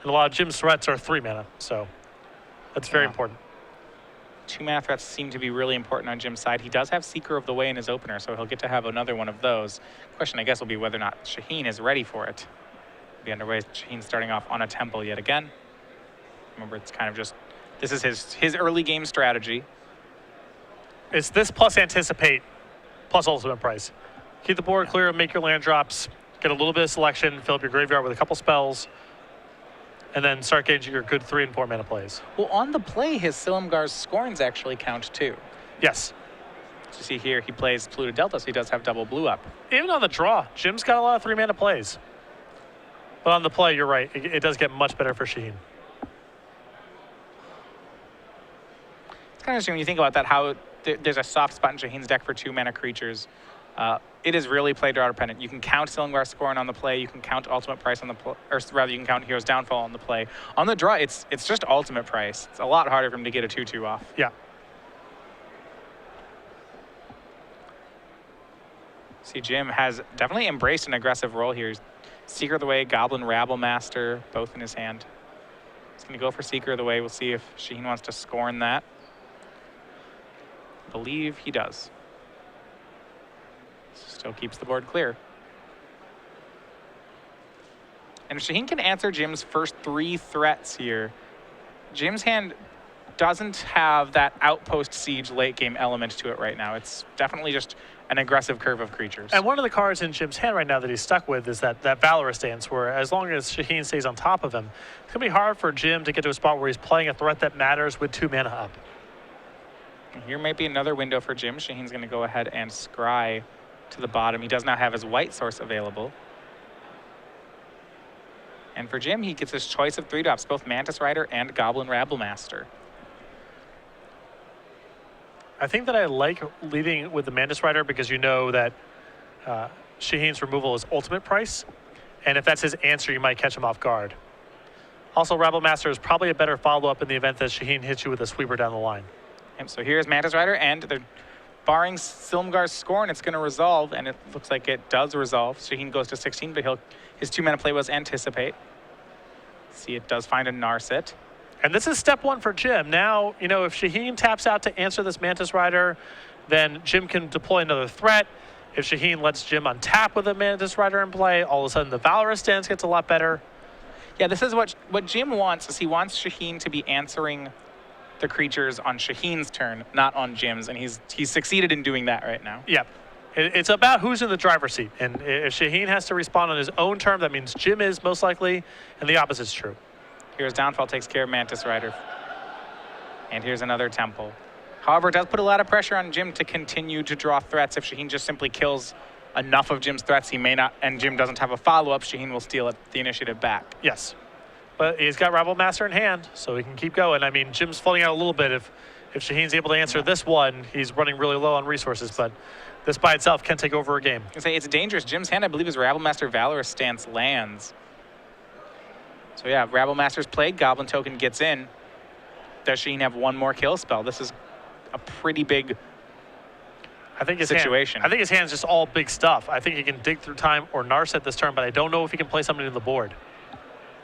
and a lot of Jim's threats are 3 mana. So that's very important. 2 mana threats seem to be really important on Jim's side. He does have Seeker of the Way in his opener, so he'll get to have another one of those. Question, I guess, will be whether or not Shaheen is ready for it. It'll be underway. Shaheen starting off on a temple yet again. Remember, it's kind of just, this is his early game strategy. It's this plus anticipate, plus ultimate price. Keep the board clear, make your land drops, get a little bit of selection, fill up your graveyard with a couple spells, and then start gauging your good 3 and 4 mana plays. Well, on the play, his Silumgar's Scorns actually count too. Yes. As you see here, he plays Polluted Delta, so he does have double blue up. Even on the draw, Jim's got a lot of 3 mana plays. But on the play, you're right, it does get much better for Shaheen. It's kind of interesting when you think about that, how there's a soft spot in Shaheen's deck for 2 mana creatures. It is really play draw dependent. You can count Silumgar Scorn on the play. You can count Ultimate Price on the play, or rather, you can count Hero's Downfall on the play. On the draw, it's just Ultimate Price. It's a lot harder for him to get a 2/2 off. Yeah. See, Jim has definitely embraced an aggressive role here. Seeker of the Way, Goblin Rabble Master, both in his hand. He's going to go for Seeker of the Way. We'll see if Shaheen wants to scorn that. I believe he does. Still keeps the board clear. And if Shaheen can answer Jim's first 3 threats here, Jim's hand doesn't have that outpost siege late game element to it right now. It's definitely just an aggressive curve of creatures. And one of the cards in Jim's hand right now that he's stuck with is that Valorous Dance, where as long as Shaheen stays on top of him, it's going to be hard for Jim to get to a spot where he's playing a threat that matters with 2 mana up. And here might be another window for Jim. Shaheen's going to go ahead and scry to the bottom. He does not have his white source available. And for Jim, he gets his choice of 3 drops, both Mantis Rider and Goblin Rabble Master. I think that I like leading with the Mantis Rider because you know that Shaheen's removal is ultimate price. And if that's his answer, you might catch him off guard. Also, Rabble Master is probably a better follow-up in the event that Shaheen hits you with a sweeper down the line. And so here's Mantis Rider, and they're barring Silumgar's Scorn, it's going to resolve, and it looks like it does resolve. Shaheen goes to 16, but his 2 mana play was Anticipate. See, it does find a Narset. And this is step 1 for Jim. Now, you know, if Shaheen taps out to answer this Mantis Rider, then Jim can deploy another threat. If Shaheen lets Jim untap with a Mantis Rider in play, all of a sudden the Valorous Dance gets a lot better. Yeah, this is what Jim wants, is he wants Shaheen to be answering the creatures on Shaheen's turn, not on Jim's, and he's succeeded in doing that right now. Yeah. It's about who's in the driver's seat. And if Shaheen has to respond on his own turn, that means Jim is most likely, and the opposite's true. Here's Downfall takes care of Mantis Rider. And here's another Temple. However, it does put a lot of pressure on Jim to continue to draw threats. If Shaheen just simply kills enough of Jim's threats, he may not, and Jim doesn't have a follow-up, Shaheen will steal the initiative back. Yes. But he's got Rabble Master in hand, so he can keep going. I mean, Jim's floating out a little bit. If Shaheen's able to answer this one, he's running really low on resources, but this by itself can take over a game. I say it's dangerous. Jim's hand, I believe, is Rabble Master Valorous Stance lands. So yeah, Rabble Master's played, Goblin Token gets in. Does Shaheen have 1 more kill spell? This is a pretty big situation. I think his hand's just all big stuff. I think he can Dig Through Time or Narset this turn, but I don't know if he can play something in the board.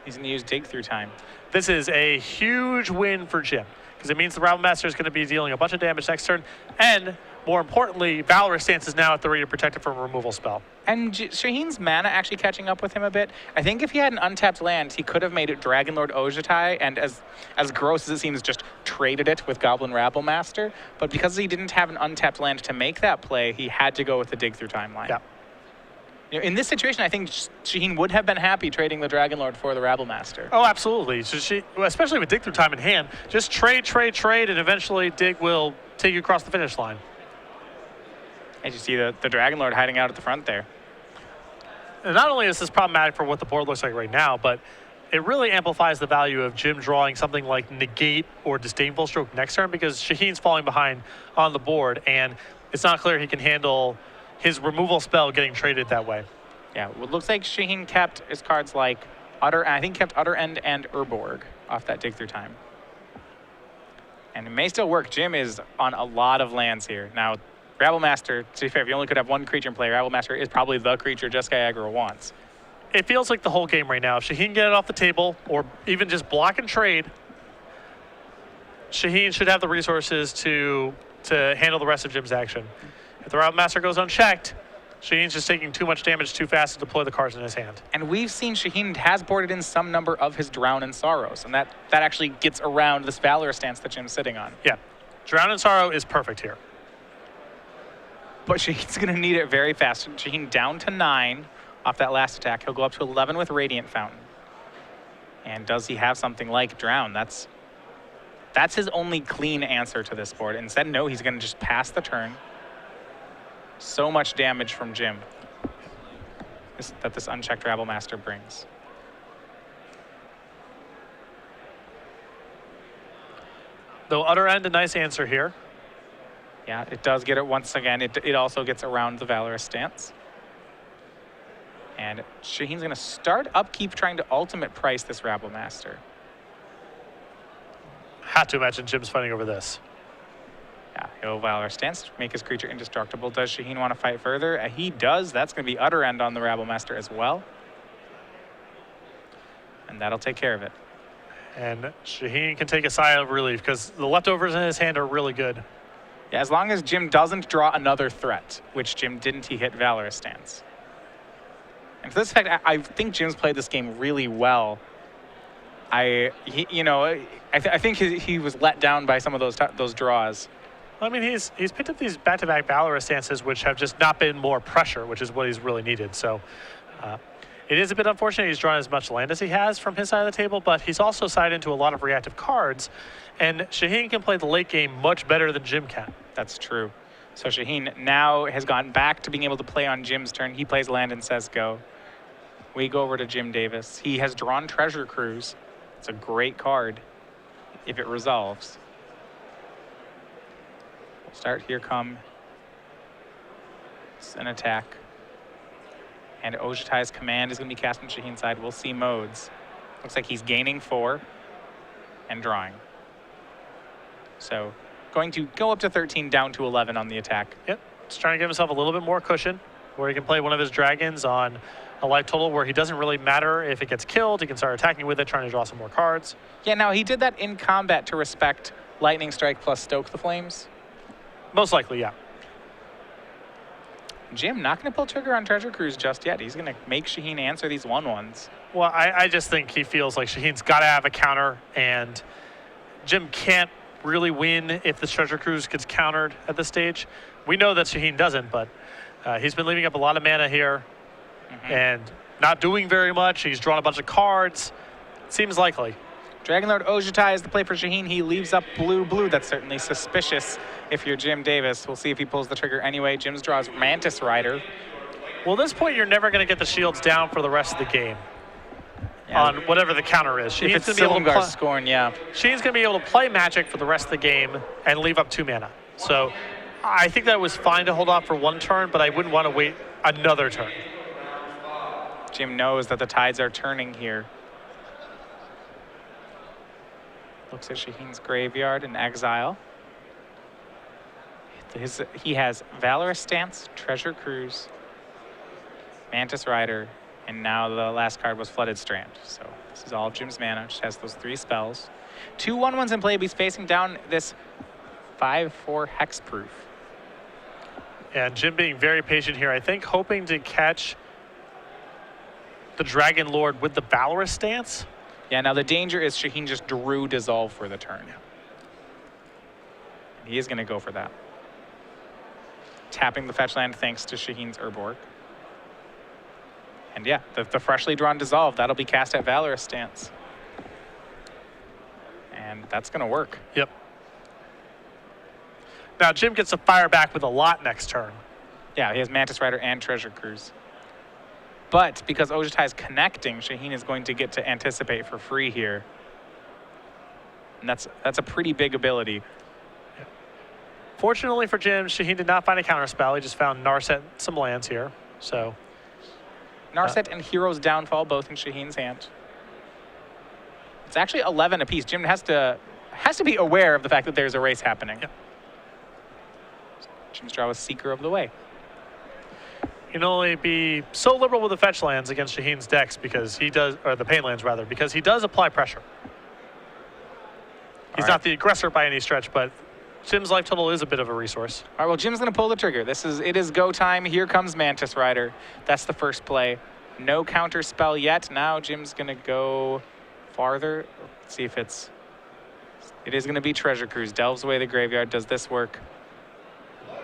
He's going to use Dig Through Time. This is a huge win for Jim because it means the Rabble Master is going to be dealing a bunch of damage next turn, and more importantly, Valorous Stance is now at the ready to protect it from a removal spell. And Shaheen's mana actually catching up with him a bit. I think if he had an untapped land, he could have made it Dragonlord Ojutai, and as gross as it seems, just traded it with Goblin Rabble Master. But because he didn't have an untapped land to make that play, he had to go with the Dig Through Time line. Yeah. You know, in this situation, I think Shaheen would have been happy trading the Dragonlord for the Rabble Master. Oh, absolutely. So especially with Dig Through Time in hand, just trade, and eventually Dig will take you across the finish line. As you see the Dragonlord hiding out at the front there. And not only is this problematic for what the board looks like right now, but it really amplifies the value of Jim drawing something like negate or disdainful stroke next turn, because Shaheen's falling behind on the board, and it's not clear he can handle his removal spell getting traded that way. Yeah, well, it looks like Shaheen kept his cards like I think kept Utter End and Urborg off that dig through time. And it may still work. Jim is on a lot of lands here. Now, Rabblemaster, to be fair, if you only could have one creature in play, Rabblemaster is probably the creature Jeskai aggro wants. It feels like the whole game right now. If Shaheen can get it off the table, or even just block and trade, Shaheen should have the resources to handle the rest of Jim's action. If the Rabblemaster goes unchecked, Shaheen's just taking too much damage too fast to deploy the cards in his hand. And we've seen Shaheen has boarded in some number of his Drown and Sorrows, and that actually gets around this Valorous stance that Jim's sitting on. Yeah, Drown and Sorrow is perfect here. But Shaheen's going to need it very fast. Shaheen down to 9 off that last attack. He'll go up to 11 with Radiant Fountain. And does he have something like Drown? That's his only clean answer to this board. Instead, no, he's going to just pass the turn. So much damage from Jim that this unchecked Rabblemaster brings. Though Utter End, a nice answer here. Yeah, it does get it once again. It also gets around the Valorous stance. And Shaheen's going to start upkeep trying to ultimate price this Rabblemaster. Have to imagine Jim's fighting over this. Yeah, he'll Valorous stance, make his creature indestructible. Does Shaheen want to fight further? He does. That's going to be Utter End on the Rabblemaster as well. And that'll take care of it. And Shaheen can take a sigh of relief because the leftovers in his hand are really good. Yeah, as long as Jim doesn't draw another threat, which Jim didn't, he hit Valorous stance. And for this fact, I think Jim's played this game really well. I think he was let down by some of those draws. I mean, he's picked up these back-to-back Valorous stances, which have just not been more pressure, which is what he's really needed. So it is a bit unfortunate he's drawn as much land as he has from his side of the table, but he's also sided into a lot of reactive cards, and Shaheen can play the late game much better than Jim can. That's true. So Shaheen now has gotten back to being able to play on Jim's turn. He plays land and says go. We go over to Jim Davis. He has drawn Treasure Cruise. It's a great card if it resolves. We'll start. Here come. It's an attack. And Ojutai's command is going to be cast on Shaheen's side. We'll see modes. Looks like he's gaining 4 and drawing. So going to go up to 13, down to 11 on the attack. Yep, just trying to give himself a little bit more cushion where he can play one of his dragons on a life total where he doesn't really matter if it gets killed. He can start attacking with it, trying to draw some more cards. Yeah, now he did that in combat to respect Lightning Strike plus Stoke the Flames. Most likely, yeah. Jim not going to pull trigger on Treasure Cruise just yet. He's going to make Shaheen answer these 1/1s. Well, I just think he feels like Shaheen's got to have a counter, and Jim can't really win if the Treasure Cruise gets countered at this stage. We know that Shaheen doesn't, but he's been leaving up a lot of mana here and not doing very much. He's drawn a bunch of cards. Seems likely. Dragonlord Ojutai is the play for Shaheen. He leaves up blue. That's certainly suspicious if you're Jim Davis. We'll see if he pulls the trigger anyway. Jim's draws Mantis Rider. Well, at this point, you're never going to get the shields down for the rest of the game on whatever the counter is. If it's Silumgar's Scorn, yeah. Shaheen's going to be able to play Magic for the rest of the game and leave up 2 mana. So I think that was fine to hold off for 1 turn, but I wouldn't want to wait another turn. Jim knows that the tides are turning here. Looks at Shaheen's graveyard in exile. He has Valorous Stance, Treasure Cruise, Mantis Rider, and now the last card was Flooded Strand. So this is all Jim's mana. Just has those 3 spells. 2 1/1s in play, but he's facing down this 5/4 Hexproof. And Jim being very patient here, I think hoping to catch the Dragon Lord with the Valorous Stance. Yeah, now the danger is Shaheen just drew Dissolve for the turn. He is going to go for that. Tapping the fetch land thanks to Shaheen's Urborg. And yeah, the freshly drawn Dissolve, that'll be cast at Valorous Stance. And that's going to work. Yep. Now Jim gets to fire back with a lot next turn. Yeah, he has Mantis Rider and Treasure Cruise. But because Ojutai is connecting, Shaheen is going to get to anticipate for free here. And that's a pretty big ability. Fortunately for Jim, Shaheen did not find a counterspell. He just found Narset some lands here. So Narset and Hero's Downfall both in Shaheen's hand. It's actually 11 apiece. Jim has to be aware of the fact that there's a race happening. Yep. Jim's draw was Seeker of the Way. He can only be so liberal with the fetch lands against Shaheen's decks because he does, or the pain lands rather, because he does apply pressure. He's not the aggressor by any stretch, but Jim's life total is a bit of a resource. All right, well, Jim's going to pull the trigger. It is go time. Here comes Mantis Rider. That's the first play. No counter spell yet. Now Jim's going to go farther. Let's see if it is going to be Treasure Cruise. Delves away the graveyard. Does this work?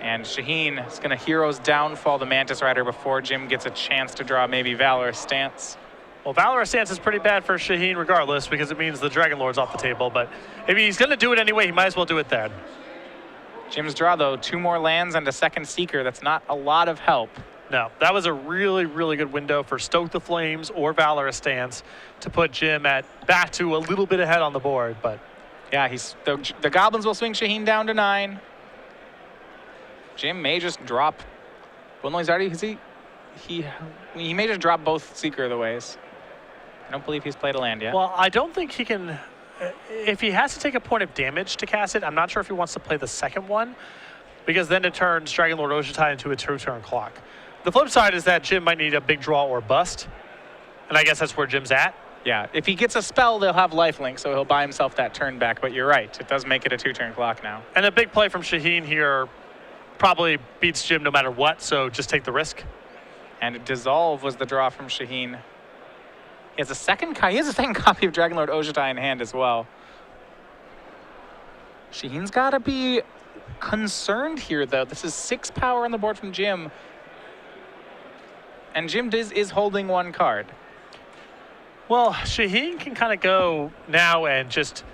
And Shaheen is going to Hero's Downfall the Mantis Rider before Jim gets a chance to draw maybe Valorous Stance. Well, Valorous Stance is pretty bad for Shaheen regardless because it means the Dragon Lord's off the table. But if he's going to do it anyway, he might as well do it then. Jim's draw, though, 2 more lands and a second Seeker. That's not a lot of help. No, that was a really, really good window for Stoke the Flames or Valorous Stance to put Jim back to a little bit ahead on the board. But yeah, the Goblins will swing Shaheen down to 9. Jim may just drop. Well, no, he's already. He may just drop both Seeker of the Ways. I don't believe he's played a land yet. Well, I don't think he can. If he has to take a point of damage to cast it, I'm not sure if he wants to play the second one, because then it turns Dragon Lord Ojutai into a 2-turn clock. The flip side is that Jim might need a big draw or bust, and I guess that's where Jim's at. Yeah, if he gets a spell, they'll have lifelink, so he'll buy himself that turn back. But you're right, it does make it a 2-turn clock now. And a big play from Shaheen here probably beats Jim no matter what, so just take the risk. And Dissolve was the draw from Shaheen. He has a second copy of Dragon Lord Ojutai in hand as well. Shaheen's got to be concerned here, though. This is 6 power on the board from Jim. And Jim is holding 1 card. Well, Shaheen can kind of go now and just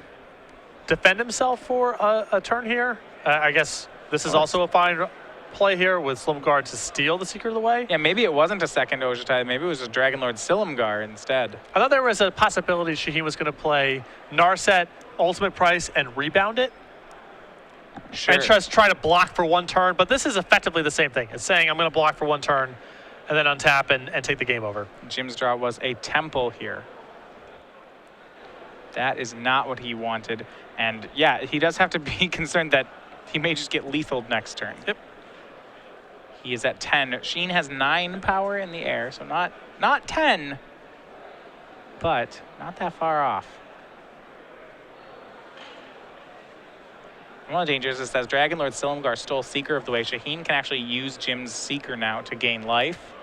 defend himself for a turn here. I guess this is also a fine play here with Silumgar to steal the Seeker of the Way. Yeah, maybe it wasn't a second Ojutai. Maybe it was just Dragon Lord Silumgar instead. I thought there was a possibility Shaheen was going to play Narset, Ultimate Price, and rebound it. Sure. And just try to block for 1 turn, but this is effectively the same thing. It's saying I'm going to block for 1 turn and then untap and take the game over. Jim's draw was a Temple here. That is not what he wanted. And yeah, he does have to be concerned that he may just get lethal next turn. Yep. He is at 10. Sheen has 9 power in the air, so not 10, but not that far off. One of the dangers is that Dragon Lord Silumgar stole Seeker of the Way. Shaheen can actually use Jim's Seeker now to gain life.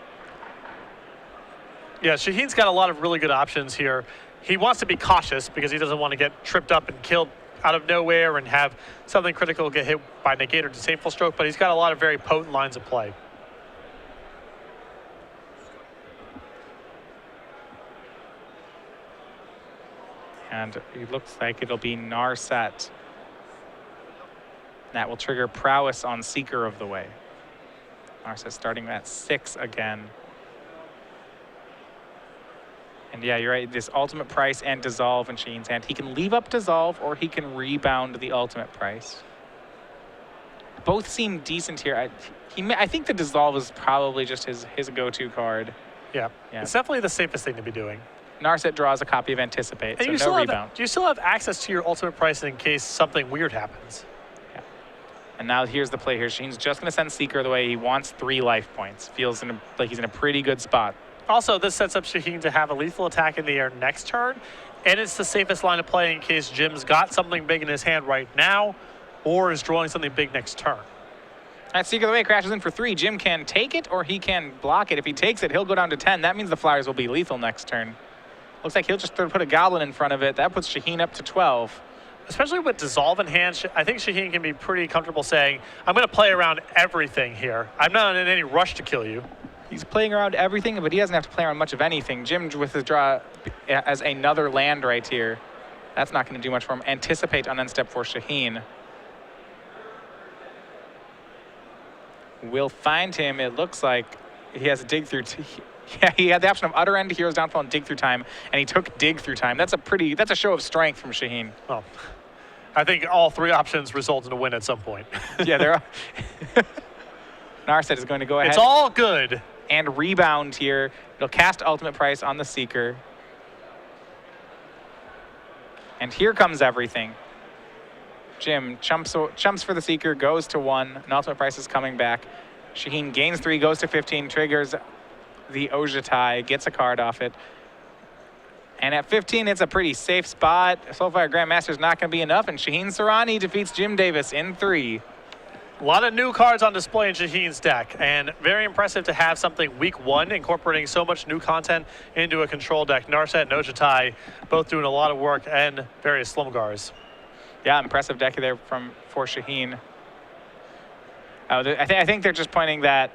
Yeah, Shaheen's got a lot of really good options here. He wants to be cautious because he doesn't want to get tripped up and killed out of nowhere and have something critical get hit by Negate or Disdainful Stroke, but he's got a lot of very potent lines of play. And it looks like it'll be Narset. That will trigger Prowess on Seeker of the Way. Narset starting at 6 again. And yeah, you're right, this Ultimate Price and Dissolve in Shaheen's hand. He can leave up Dissolve or he can rebound the Ultimate Price. Both seem decent here. I think the Dissolve is probably just his go-to card. Yeah, it's definitely the safest thing to be doing. Narset draws a copy of Anticipate, and so no rebound. You still have access to your Ultimate Price in case something weird happens. Yeah. And now here's the play here. Shaheen's just going to send Seeker the way. He wants 3 life points. Feels like he's in a pretty good spot. Also, this sets up Shaheen to have a lethal attack in the air next turn, and it's the safest line of play in case Jim's got something big in his hand right now or is drawing something big next turn. That Seeker of the Way crashes in for 3. Jim can take it or he can block it. If he takes it, he'll go down to 10. That means the Flyers will be lethal next turn. Looks like he'll just put a Goblin in front of it. That puts Shaheen up to 12. Especially with Dissolve in hand, I think Shaheen can be pretty comfortable saying, I'm going to play around everything here. I'm not in any rush to kill you. He's playing around everything, but he doesn't have to play around much of anything. Jim, with his draw as another land right here, that's not going to do much for him. Anticipate on end step for Shaheen. We'll find him. It looks like he has a dig through. Yeah, he had the option of utter end, Hero's Downfall, and dig through time, and he took dig through time. That's a show of strength from Shaheen. Oh, I think all 3 options result in a win at some point. Yeah, they're. Narset is going to go ahead. It's all good. And rebound here. It'll cast Ultimate Price on the Seeker. And here comes everything. Jim chumps for the Seeker, goes to 1. An Ultimate Price is coming back. Shaheen gains 3, goes to 15, triggers the Ojatai, gets a card off it. And at 15, it's a pretty safe spot. Soulfire Grandmaster's not going to be enough, and Shaheen Soorani defeats Jim Davis in 3. A lot of new cards on display in Shaheen's deck, and very impressive to have something week 1 incorporating so much new content into a control deck. Narset and Ojatai both doing a lot of work, and various Slumgars. Yeah, impressive deck there for Shaheen. I think they're just pointing that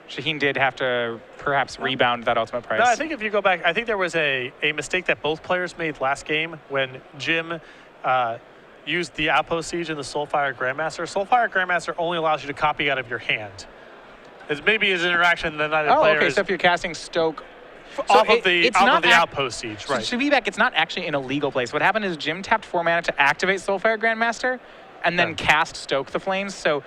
Shaheen did have to perhaps rebound that Ultimate Price. No, I think if you go back, I think there was a mistake that both players made last game when Jim used the Outpost Siege in the Soulfire Grandmaster. Soulfire Grandmaster only allows you to copy out of your hand. It's maybe his interaction that neither player okay, is so if you're casting Stoke off of the Outpost Siege, right. So to be back, it's not actually in a legal place. What happened is Jim tapped 4 mana to activate Soulfire Grandmaster and then cast Stoke the Flames. So